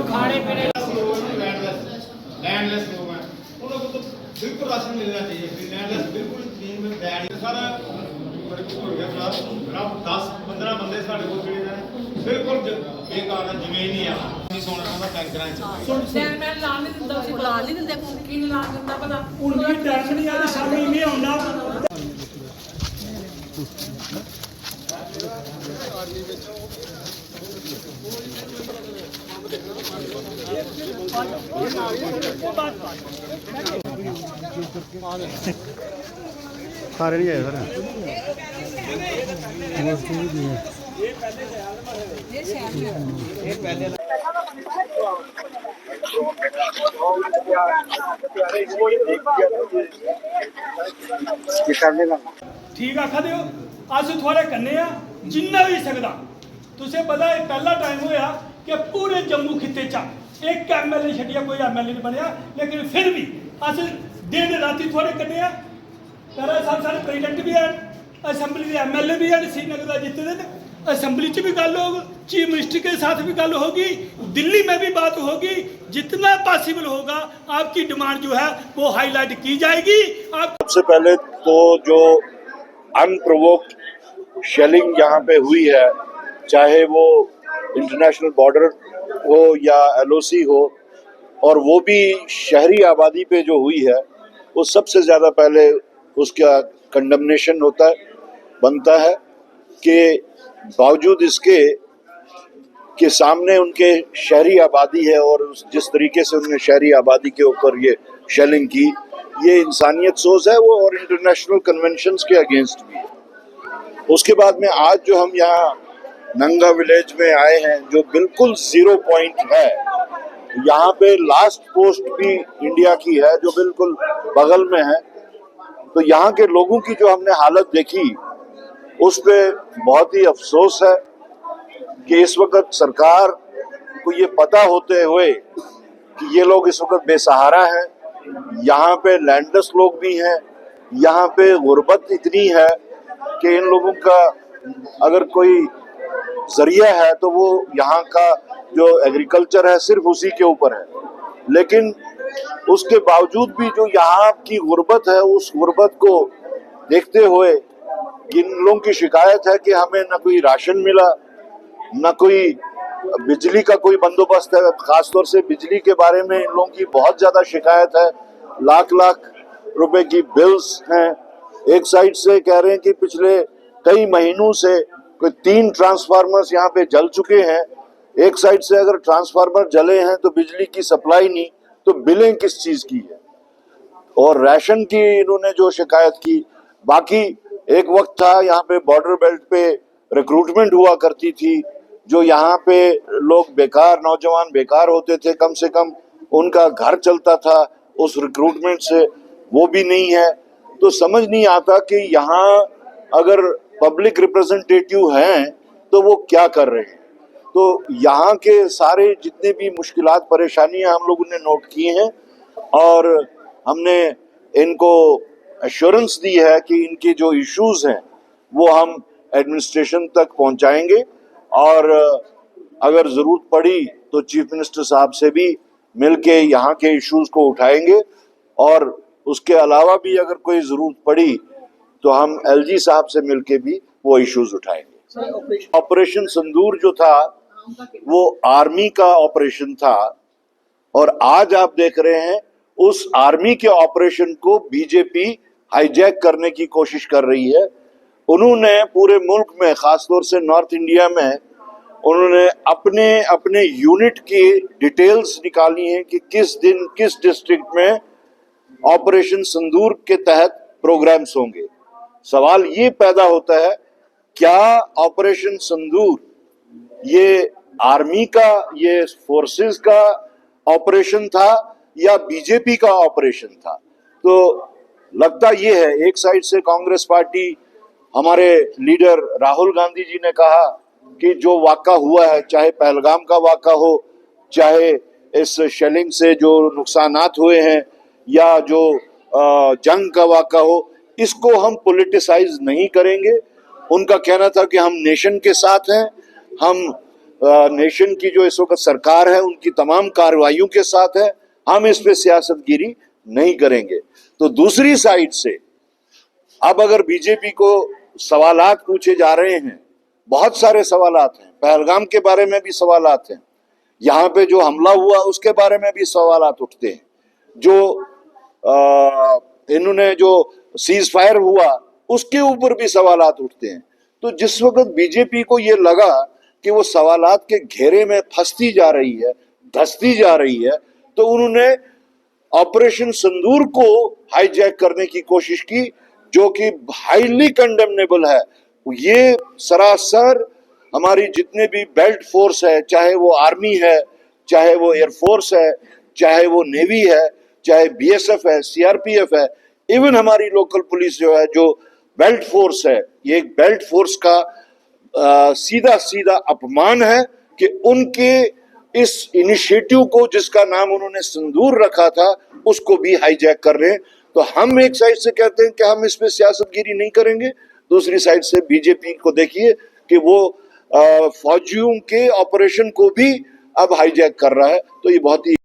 खाने पीने लैंडलेस लोग हैं, उन लोगों को बिल्कुल राशन मिलना चाहिए। लैंडलेस बिल्कुल टीम में बैठ सारा हो गया था। 10-15 बंदे साढ़े को बिल्कुल बेकार जमीन नहीं है। सोना का टैंकर उनकी टेंशन नहीं आती शामी नहीं आना सारे नहीं आए सर ठीक आखा दो अस थोड़े कन्ने जिन्ना भी सकता तुझे पता है पहला टाइम होया कि पूरे जम्मू खिते चा एक MLA छड़िया कोई MLA नहीं बनया लेकिन फिर भी अस दिन राती थोड़े कन्ने तारा साहब सारे प्रेसिडेंट भी हैं असैम्बली के MLA भी हैं श्रीनगर का जितने दिन असैम्बली च भी गल होगी चीफ मिनिस्टर के साथ भी गल होगी दिल्ली में भी बात होगी जितना पॉसिबल होगा आपकी डिमांड जो है वो हाईलाइट की जाएगी। आप सबसे पहले तो जो अनप्रोवोक्ड शेलिंग यहाँ पे हुई है चाहे वो इंटरनेशनल बॉर्डर हो या LOC हो और वो भी शहरी आबादी पे जो हुई है वो सबसे ज़्यादा पहले उसका कंडमनेशन होता है बनता है कि बावजूद इसके कि सामने उनके शहरी आबादी है और जिस तरीके से उन्होंने शहरी आबादी के ऊपर ये शेलिंग की ये इंसानियत सोच है वो और इंटरनेशनल कन्वेंशंस के अगेंस्ट भी है। उसके बाद में आज जो हम यहाँ नंगा विलेज में आए हैं जो बिल्कुल 0 पॉइंट है यहाँ पे लास्ट पोस्ट भी इंडिया की है जो बिल्कुल बगल में है तो यहाँ के लोगों की जो हमने हालत देखी उस पे बहुत ही अफसोस है कि इस वक्त सरकार को ये पता होते हुए कि ये लोग इस वक्त बेसहारा हैं यहाँ पे लैंडलेस लोग भी हैं यहाँ पे गुर्बत इतनी है कि इन लोगों का अगर कोई जरिया है तो वो यहाँ का जो एग्रीकल्चर है सिर्फ उसी के ऊपर है लेकिन उसके बावजूद भी जो यहाँ की गुर्बत है उस गुर्बत को देखते हुए इन लोगों की शिकायत है कि हमें न कोई राशन मिला न कोई बिजली का कोई बंदोबस्त है। खासतौर से बिजली के बारे में इन लोगों की बहुत ज्यादा शिकायत है लाख रुपए की बिल्स हैं। एक साइड से कह रहे हैं कि पिछले कई महीनों से कोई 3 ट्रांसफार्मर्स यहाँ पे जल चुके हैं। एक साइड से अगर ट्रांसफार्मर जले हैं तो बिजली की सप्लाई नहीं तो बिलें किस चीज की है और राशन की इन्होंने जो शिकायत की। बाकी एक वक्त था यहाँ पे बॉर्डर बेल्ट पे रिक्रूटमेंट हुआ करती थी जो यहाँ पे लोग बेकार नौजवान बेकार होते थे कम से कम उनका घर चलता था उस रिक्रूटमेंट से वो भी नहीं है तो समझ नहीं आता कि यहाँ अगर पब्लिक रिप्रेजेंटेटिव हैं तो वो क्या कर रहे हैं। तो यहाँ के सारे जितने भी मुश्किलात परेशानियां हम लोगों ने नोट की हैं और हमने इनको एश्योरेंस दी है कि इनके जो इश्यूज हैं वो हम एडमिनिस्ट्रेशन तक पहुंचाएंगे और अगर जरूरत पड़ी तो चीफ मिनिस्टर साहब से भी मिलके यहाँ के इश्यूज को उठाएंगे और उसके अलावा भी अगर कोई जरूरत पड़ी तो हम LG साहब से मिलके भी वो इश्यूज उठाएंगे। ऑपरेशन सिंदूर जो था वो आर्मी का ऑपरेशन था और आज आप देख रहे हैं उस आर्मी के ऑपरेशन को बीजेपी हाईजैक करने की कोशिश कर रही है। उन्होंने पूरे मुल्क में खासतौर से नॉर्थ इंडिया में उन्होंने अपने अपने यूनिट की डिटेल्स निकाली हैं कि किस दिन किस डिस्ट्रिक्ट में ऑपरेशन सिंदूर के तहत प्रोग्राम्स होंगे। सवाल ये पैदा होता है क्या ऑपरेशन सिंदूर ये आर्मी का ये फोर्सेस का ऑपरेशन था या बीजेपी का ऑपरेशन था। तो लगता ये है एक साइड से कांग्रेस पार्टी हमारे लीडर राहुल गांधी जी ने कहा कि जो वाक़ा हुआ है चाहे पहलगाम का वाक़ा हो चाहे इस शेलिंग से जो नुकसानात हुए हैं या जो जंग का वाक़ा हो इसको हम पॉलिटिसाइज नहीं करेंगे। उनका कहना था कि हम नेशन के साथ हैं, हम नेशन की जो इस वक्त सरकार है उनकी तमाम कार्रवाइयों के साथ है, हम इस पे सियासतगिरी नहीं करेंगे। तो दूसरी साइड से अब अगर बीजेपी को सवालात पूछे जा रहे हैं, बहुत सारे सवालात हैं, पहलगाम के बारे में भी सवालात हैं, यहाँ पे जो हमला हुआ उसके बारे में भी सवालात उठते हैं, जो इन्होंने जो सीज फायर हुआ उसके ऊपर भी सवालात उठते हैं। तो जिस वक्त बीजेपी को ये लगा कि वो सवालात के घेरे में फंसती जा रही है, धंसती जा रही है, तो उन्होंने ऑपरेशन सिंदूर को हाईजैक करने की कोशिश की, जो कि हाईली कंडेमनेबल है। ये सरासर हमारी जितने भी बेल्ट फोर्स है, चाहे वो आर्मी है, चाहे वो एयरफोर्स है, चाहे वो नेवी है, चाहे बीएसएफ है, सीआरपीएफ है, इवन हमारी लोकल पुलिस जो है, जो बेल्ट फोर्स है, ये एक बेल्ट फोर्स का सीधा सीधा अपमान है कि उनके इस इनिशिएटिव को, जिसका नाम उन्होंने सिंदूर रखा था, उसको भी हाईजैक कर रहे हैं। तो हम एक साइड से कहते हैं कि हम इस पे सियासतगिरी नहीं करेंगे, दूसरी साइड से बीजेपी को देखिए कि वो फौजियों के ऑपरेशन को भी अब हाईजैक कर रहा है। तो ये बहुत ही